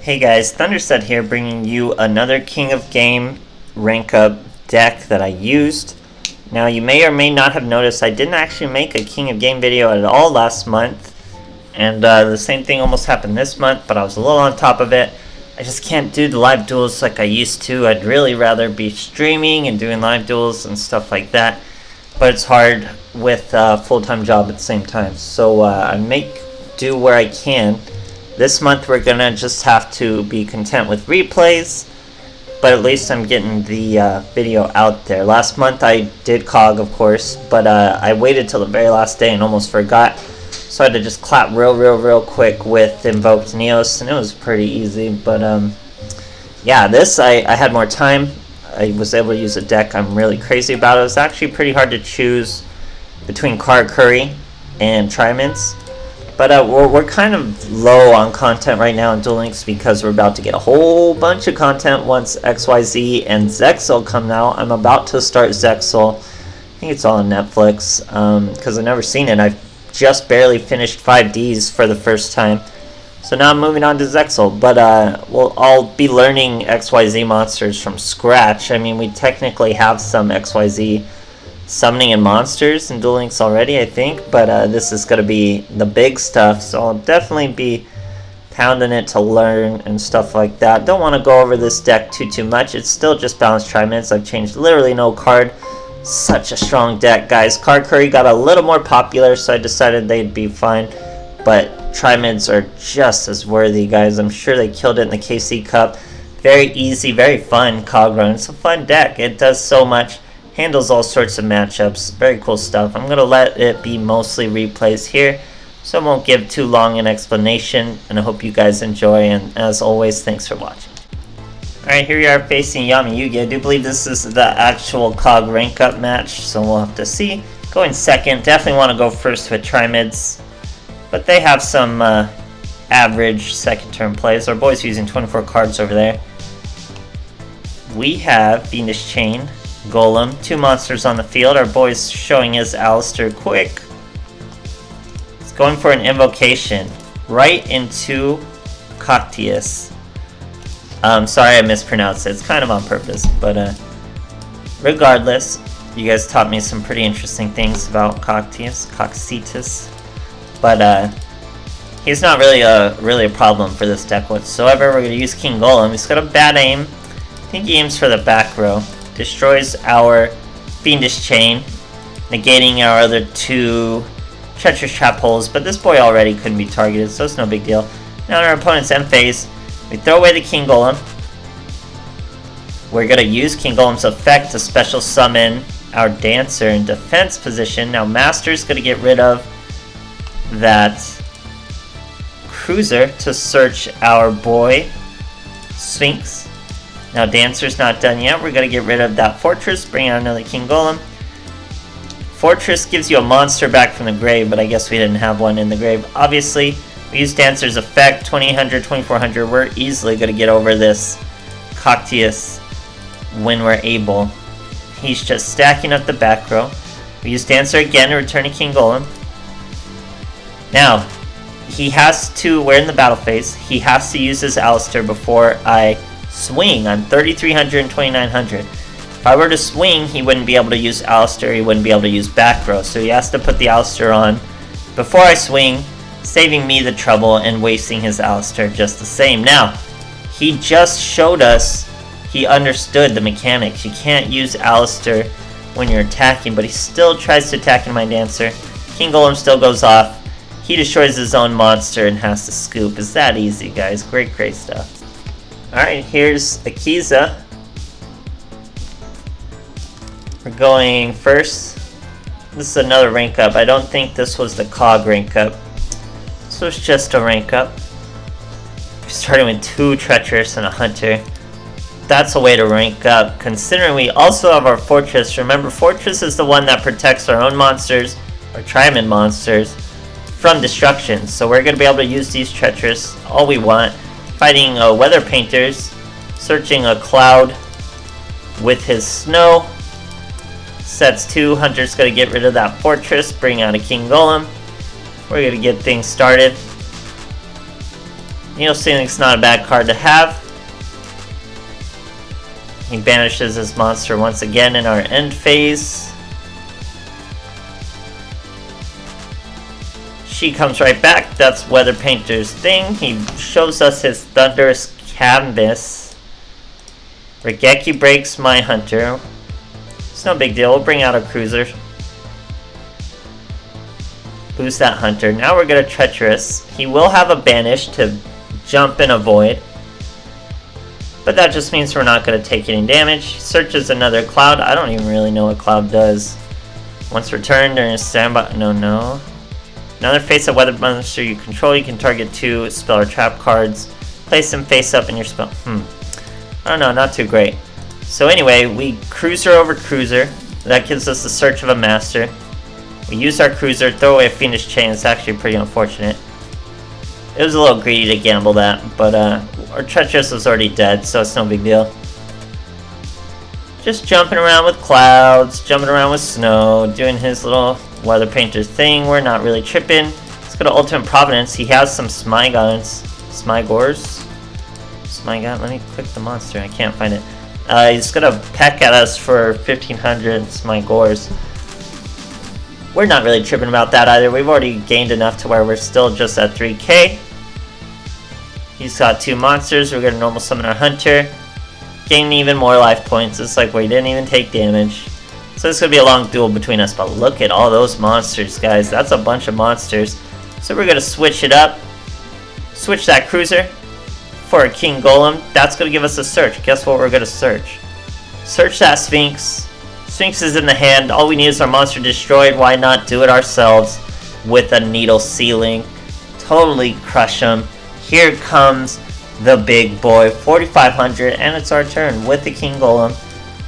Hey guys, THUNDERSTUD here, bringing you another King of Game rank up deck that I used. Now you may or may not have noticed I didn't actually make a King of Game video at all last month, and the same thing almost happened this month, but I was a little on top of it. I just can't do the live duels like I used to. I'd really rather be streaming and doing live duels and stuff like that, but it's hard with a full-time job at the same time, so I make do where I can. This month we're gonna just have to be content with replays, but at least I'm getting the video out there. Last month I did COG, of course, but I waited till the very last day and almost forgot, so I had to just clap real quick with Invoked Neos, and it was pretty easy. But yeah, this I had more time. I was able to use a deck I'm really crazy about. It was actually pretty hard to choose between Curry and Triamids. But we're kind of low on content right now in Duel Links because we're about to get a whole bunch of content once XYZ and Zexal come out. I'm about to start Zexal. I think it's all on Netflix because I've never seen it. I've just barely finished 5Ds for the first time. So now I'm moving on to Zexal. But I'll be learning XYZ monsters from scratch. I mean, we technically have some XYZ summoning and monsters in Duel Links already, I think, but this is going to be the big stuff, so I'll definitely be pounding it to learn and stuff like that. Don't want to go over this deck too much. It's still just balanced Triamids. I've changed literally no card. Such a strong deck, guys. Curry got a little more popular, so I decided they'd be fine, but Triamids are just as worthy, guys. I'm sure they killed it in the KC Cup. Very easy, very fun COG run. It's a fun deck. It does so much. Handles all sorts of matchups. Very cool stuff. I'm going to let it be mostly replays here, so I won't give too long an explanation, and I hope you guys enjoy, and as always, thanks for watching. Alright, here we are facing Yami Yugi. I do believe this is the actual COG rank up match, so we'll have to see. Going second, definitely want to go first with Triamids, but they have some average second turn plays. Our boy's using 24 cards over there. We have Fiendish Chain, Golem, two monsters on the field. Our boy's showing his Alistair quick. He's going for an invocation right into Coctius. Sorry I mispronounced it. It's kind of on purpose, but regardless, you guys taught me some pretty interesting things about Coctius, but he's not really a problem for this deck whatsoever. We're gonna use King Golem. He's got a bad aim. I think he aims for the back row. Destroys our Fiendish Chain, negating our other two Treacherous Trap holes, but this boy already couldn't be targeted, so it's no big deal. Now in our opponent's end phase, we throw away the King Golem. We're going to use King Golem's effect to special summon our Dancer in defense position. Now Master's going to get rid of that Cruiser to search our boy Sphinx. Now Dancer's not done yet. We're going to get rid of that Fortress, bring out another King Golem. Fortress gives you a monster back from the grave, but I guess we didn't have one in the grave. Obviously, we use Dancer's effect, 2800, 2400. We're easily going to get over this Coctius when we're able. He's just stacking up the back row. We use Dancer again to return a King Golem. Now, he has to, we're in the battle phase, he has to use his Alistair before I swing on 3300 and 2900. If I were to swing, he wouldn't be able to use Alistair, he wouldn't be able to use back row, so he has to put the Alistair on before I swing, saving me the trouble and wasting his Alistair just the same. Now, he just showed us he understood the mechanics. You can't use Alistair when you're attacking, but he still tries to attack in my Dancer. King Golem still goes off. He destroys his own monster and has to scoop. It's that easy, guys. Great stuff. Alright, here's Akiza. We're going first. This is another rank up. I don't think this was the COG rank up. This was just a rank up. We're starting with two Treacherous and a Hunter. That's a way to rank up, considering we also have our Fortress. Remember, Fortress is the one that protects our own monsters, our Triamid monsters, from destruction. So we're going to be able to use these Treacherous all we want. Fighting Weather Painters, searching a cloud with his Snow, Sets 2, Hunter's going to get rid of that fortress, bring out a King Golem. We're going to get things started. Needle Sealing's not a bad card to have. He banishes his monster once again in our end phase. She comes right back. That's Weather Painter's thing. He shows us his Thunderous Canvas. Regeki breaks my Hunter. It's no big deal. We'll bring out a cruiser. Boost that Hunter. Now we're going to Treacherous. He will have a banish to jump and avoid. But that just means we're not going to take any damage. Searches another cloud. I don't even really know what cloud does. Once returned during a standby. No. Another face-up weather monster you control. You can target 2 spell or trap cards. Place them face-up in your spell. I don't know. Not too great. So anyway, we cruiser over cruiser. That gives us the search of a master. We use our cruiser, throw away a Fiendish Chain. It's actually pretty unfortunate. It was a little greedy to gamble that, but our Treacherous was already dead, so it's no big deal. Just jumping around with clouds, jumping around with snow, doing his little Weather Painter thing. We're not really tripping. Let's go to Ultimate Providence. He has some Smygons. Smygors? Smigon? Let me click the monster. I can't find it. He's gonna peck at us for 1500 Smygors. We're not really tripping about that either. We've already gained enough to where we're still just at 3k. He's got 2 monsters. We're gonna normal summon our Hunter. Gain even more life points. It's like we didn't even take damage. So it's gonna be a long duel between us, but look at all those monsters, guys. That's a bunch of monsters. So we're gonna switch it up. Switch that cruiser for a King Golem. That's gonna give us a search. Guess what we're gonna search? Search that Sphinx. Sphinx is in the hand. All we need is our monster destroyed. Why not do it ourselves with a Needle Sealing? Totally crush him. Here comes the big boy. 4500, and it's our turn with the King Golem.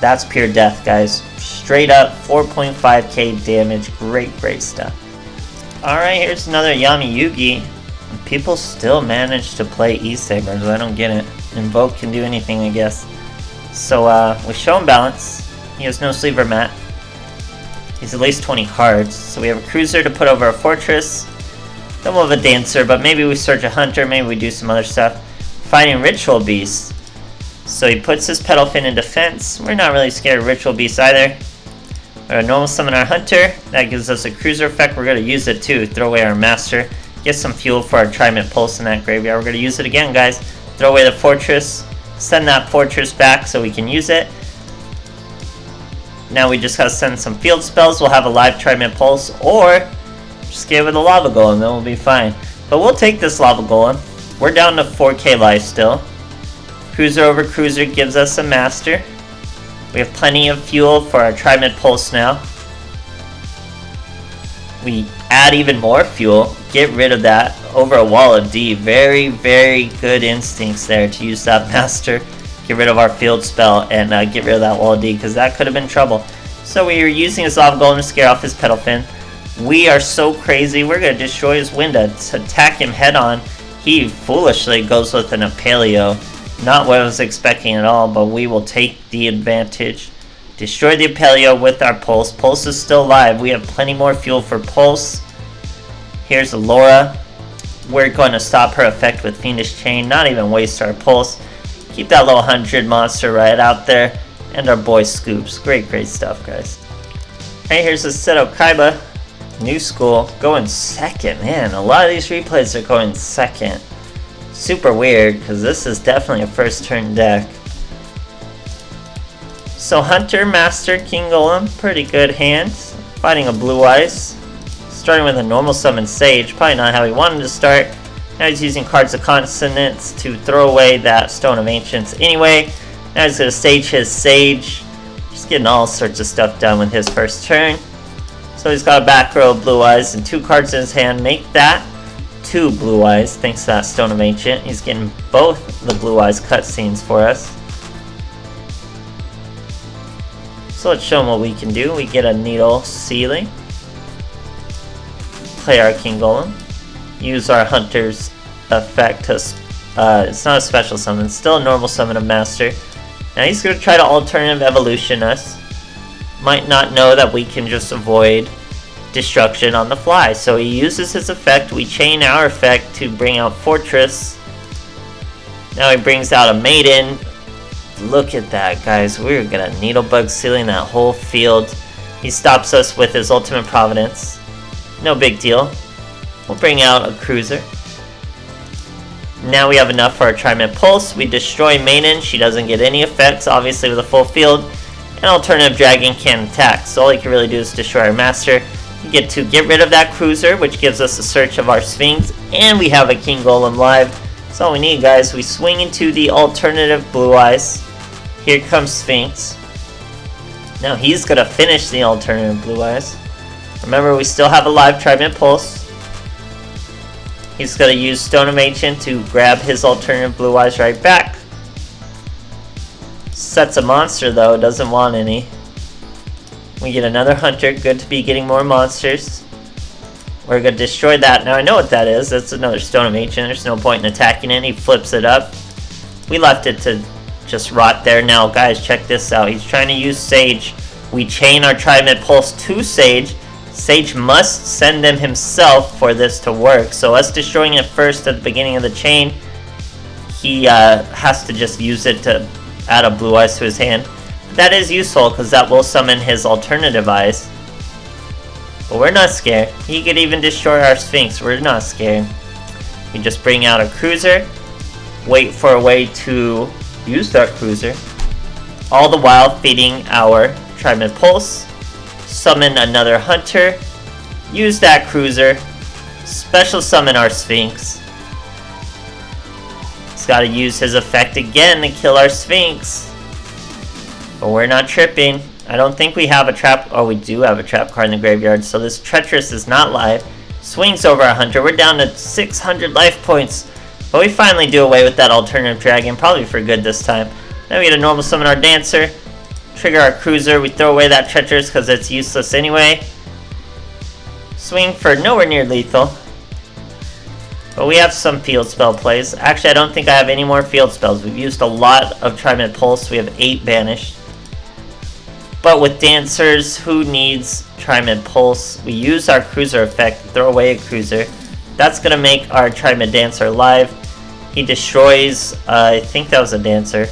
That's pure death, guys. Straight up 4.5k damage. Great stuff. Alright, here's another Yami Yugi. People still manage to play E-Sabers. I don't get it. Invoke can do anything, I guess. So we show him balance. He has no sleever mat. He's at least 20 cards. So we have a cruiser to put over a fortress. Then we'll have a dancer, but maybe we search a hunter, maybe we do some other stuff. Fighting Ritual Beast. So he puts his Petal Fin in defense. We're not really scared of Ritual Beast either. We're gonna normal summon our hunter. That gives us a cruiser effect. We're gonna use it too. Throw away our master. Get some fuel for our Trimid Pulse in that graveyard. We're gonna use it again, guys. Throw away the fortress. Send that fortress back so we can use it. Now we just gotta send some field spells. We'll have a live Trimid Pulse, or just give it a Lava Golem, then we'll be fine. But we'll take this Lava Golem. We're down to 4k life still. Cruiser over cruiser gives us a master. We have plenty of fuel for our Trimid Pulse now. We add even more fuel. Get rid of that over a wall of D. Very good instincts there to use that master. Get rid of our field spell and get rid of that wall of D, because that could have been trouble. So we are using his Lava Golem to scare off his Petal Fin. We are so crazy, we're going to destroy his window to attack him head on. He foolishly goes with an Apaleo. Not what I was expecting at all, but we will take the advantage. Destroy the Apaleo with our Pulse. Pulse is still live. We have plenty more fuel for Pulse. Here's Laura. We're going to stop her effect with Fiendish Chain. Not even waste our Pulse. Keep that little 100 monster right out there. And our boy Scoops. Great stuff, guys. Hey, here's a Seto Kaiba. New school. Going second. Man, a lot of these replays are going second. Super weird, because this is definitely a first turn deck. So Hunter, Master, King Golem. Pretty good hand. Fighting a Blue Eyes. Starting with a normal summon Sage. Probably not how he wanted to start. Now he's using cards of consonants to throw away that Stone of Ancients anyway. Now he's going to stage his Sage. Just getting all sorts of stuff done with his first turn. So he's got a back row of Blue Eyes and 2 cards in his hand. Make that 2 Blue Eyes thanks to that Stone of Ancient. He's getting both the Blue Eyes cutscenes for us. So let's show him what we can do. We get a Needle Sealing. Play our King Golem. Use our Hunter's effect to, it's not a special summon, it's still a normal summon of Master. Now he's going to try to alternative evolution us. might not know that we can just avoid destruction on the fly. So he uses his effect, we chain our effect to bring out Fortress. Now he brings out a Maiden. Look at that, guys. We're gonna Needlebug sealing that whole field. He stops us with his Ultimate Providence. No big deal. We'll bring out a Cruiser. Now we have enough for our Trimid Pulse. We destroy Maiden. She doesn't get any effects, obviously, with a full field. And Alternative Dragon can't attack. So all he can really do is destroy our Master. We get to get rid of that Cruiser, which gives us a search of our Sphinx. And we have a King Golem live. That's all we need, guys. We swing into the alternative Blue Eyes. Here comes Sphinx. Now he's going to finish the alternative Blue Eyes. Remember, we still have a live Trimid Pulse. He's going to use Stone of Ancient to grab his alternative Blue Eyes right back. Sets a monster, though. Doesn't want any. We get another Hunter. Good to be getting more monsters. We're going to destroy that. Now I know what that is. That's another Stone of Ancient. There's no point in attacking it. He flips it up. We left it to just rot there. Now, guys, check this out. He's trying to use Sage. We chain our Trimid Pulse to Sage. Sage must send them himself for this to work. So us destroying it first at the beginning of the chain, he has to just use it to add a Blue Eyes to his hand. That is useful because that will summon his alternative eyes. But we're not scared. He could even destroy our Sphinx. We're not scared. We just bring out a Cruiser. Wait for a way to use that Cruiser. All the while feeding our Trimid Pulse. Summon another Hunter. Use that Cruiser. Special summon our Sphinx. He's got to use his effect again to kill our Sphinx. But we're not tripping. I don't think we have a trap. Oh, we do have a trap card in the graveyard. So this Treacherous is not live. Swings over our Hunter. We're down to 600 life points. But we finally do away with that alternative dragon. Probably for good this time. Then we get a normal summon our Dancer. Trigger our Cruiser. We throw away that Treacherous because it's useless anyway. Swing for nowhere near lethal. But we have some field spell plays. Actually, I don't think I have any more field spells. We've used a lot of Trimid Pulse. We have 8 banished. But with Dancers, who needs Trimid Pulse? We use our Cruiser effect, throw away a Cruiser. That's going to make our Trimid Dancer live. He destroys, I think that was a Dancer.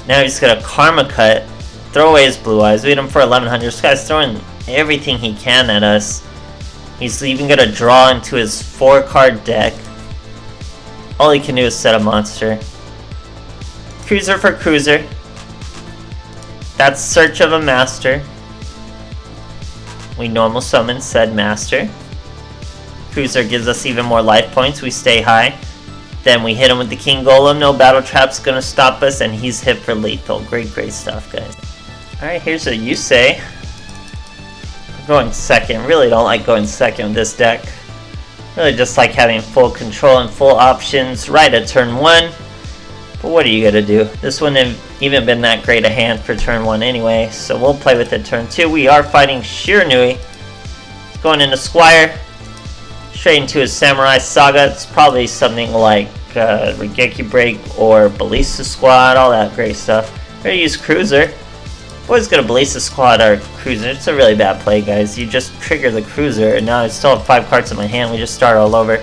Now he's going to Karma Cut, throw away his Blue Eyes. We hit him for 1100. This guy's throwing everything he can at us. He's even going to draw into his 4-card deck. All he can do is set a monster. Cruiser for Cruiser. That's Search of a Master. We normal summon said Master. Cruiser gives us even more life points. We stay high. Then we hit him with the King Golem. No battle trap's gonna stop us, and he's hit for lethal. Great stuff, guys. Alright, here's a Yusei. Going second. Really don't like going second with this deck. Really just like having full control and full options right at turn 1. But what are you gonna do? This wouldn't have even been that great a hand for turn 1 anyway, so we'll play with it turn 2. We are fighting Shiranui. Going into Squire. Straight into his Samurai Saga. It's probably something like Regeki Break or Ballista Squad, all that great stuff. We're gonna use Cruiser. Always gonna Ballista Squad our Cruiser. It's a really bad play, guys. You just trigger the Cruiser, and now I still have 5 cards in my hand. We just start all over.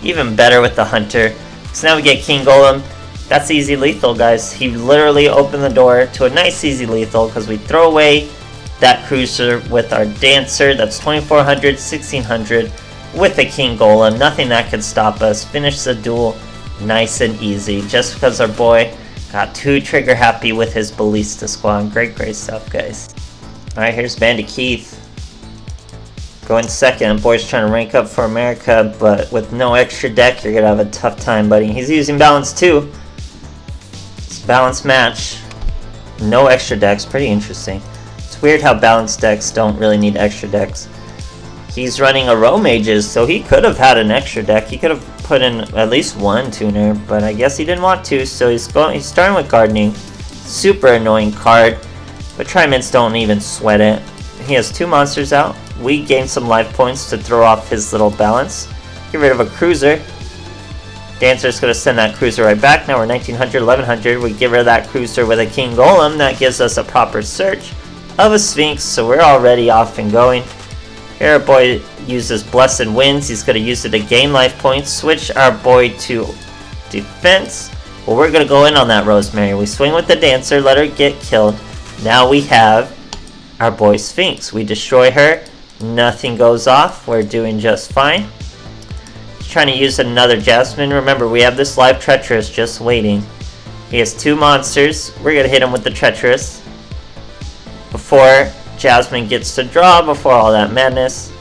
Even better with the Hunter. So now we get King Golem. That's easy lethal, guys. He literally opened the door to a nice easy lethal because we throw away that Cruiser with our Dancer. That's 2400, 1600 with a King Golem. Nothing that could stop us. Finish the duel nice and easy just because our boy got too trigger happy with his Ballista Squad. Great stuff, guys. Alright, here's Bandit Keith. Going second. Boy's trying to rank up for America, but with no extra deck, you're gonna have a tough time, buddy. He's using Balance too. Balance match, no extra decks, pretty interesting. It's weird how balanced decks don't really need extra decks. He's running a Row Mages, so he could have had an extra deck. He could have put in at least one tuner, but I guess he didn't want to, so he's starting with Gardening. Super annoying card, but Triamids don't even sweat it. He has 2 monsters out. We gain some life points to throw off his little balance. Get rid of a Cruiser. Dancer's going to send that cruiser right back. Now we're 1900, 1100. We get rid of that cruiser with a King Golem. That gives us a proper search of a Sphinx, so we're already off and going. Here our boy uses Blessed Winds. He's going to use it to gain life points. Switch our boy to defense. Well, we're going to go in on that Rosemary. We swing with the Dancer, let her get killed. Now we have our boy Sphinx. We destroy her. Nothing goes off. We're doing just fine. He's trying to use another Jasmine. Remember, we have this live Treacherous just waiting. He has 2 monsters. We're going to hit him with the Treacherous before Jasmine gets to draw, before all that madness.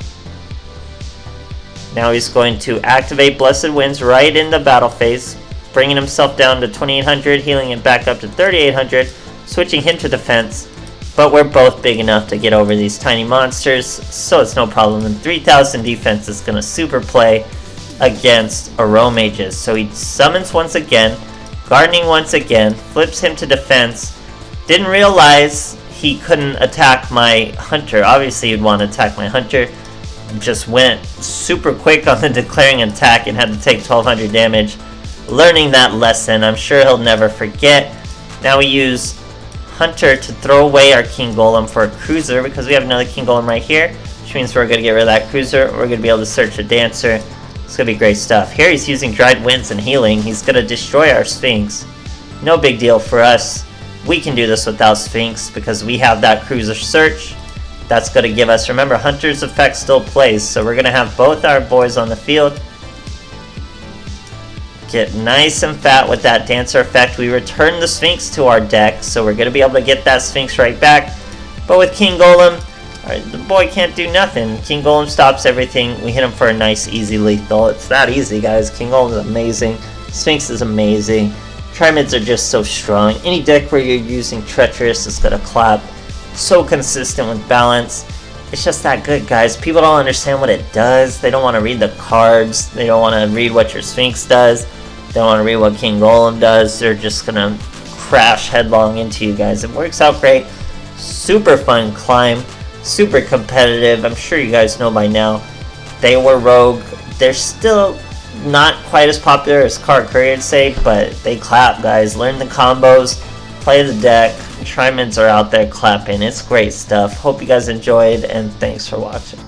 Now he's going to activate Blessed Winds right in the battle phase, bringing himself down to 2800, healing it back up to 3800, switching him to defense. But we're both big enough to get over these tiny monsters, so it's no problem. And 3000 defense is going to super play against Aro Mages. So he summons once again, gardening once again, flips him to defense. Didn't realize he couldn't attack my Hunter. Obviously he'd want to attack my Hunter. Just went super quick on the declaring attack and had to take 1200 damage. Learning that lesson, I'm sure he'll never forget. Now we use Hunter to throw away our King Golem for a cruiser, because we have another King Golem right here, which means we're going to get rid of that cruiser. We're going to be able to search a Dancer. It's going to be great stuff. Here he's using Dried Winds and healing. He's going to destroy our Sphinx. No big deal for us. We can do this without Sphinx because we have that cruiser search. That's going to give us, remember, Hunter's effect still plays, so we're going to have both our boys on the field. Get nice and fat with that Dancer effect. We return the Sphinx to our deck, so we're going to be able to get that Sphinx right back. But with King Golem, the boy can't do nothing. King Golem stops everything. We hit him for a nice, easy lethal. It's that easy, guys. King Golem is amazing. Sphinx is amazing. Triamids are just so strong. Any deck where you're using Treacherous is going to clap. So consistent with balance. It's just that good, guys. People don't understand what it does. They don't want to read the cards. They don't want to read what your Sphinx does. They don't want to read what King Golem does. They're just going to crash headlong into you guys. It works out great. Super fun climb. Super competitive. I'm sure you guys know by now. They were rogue. They're still not quite as popular as Card Courier would say, but they clap, guys. Learn the combos. Play the deck. Triamids are out there clapping. It's great stuff. Hope you guys enjoyed, and thanks for watching.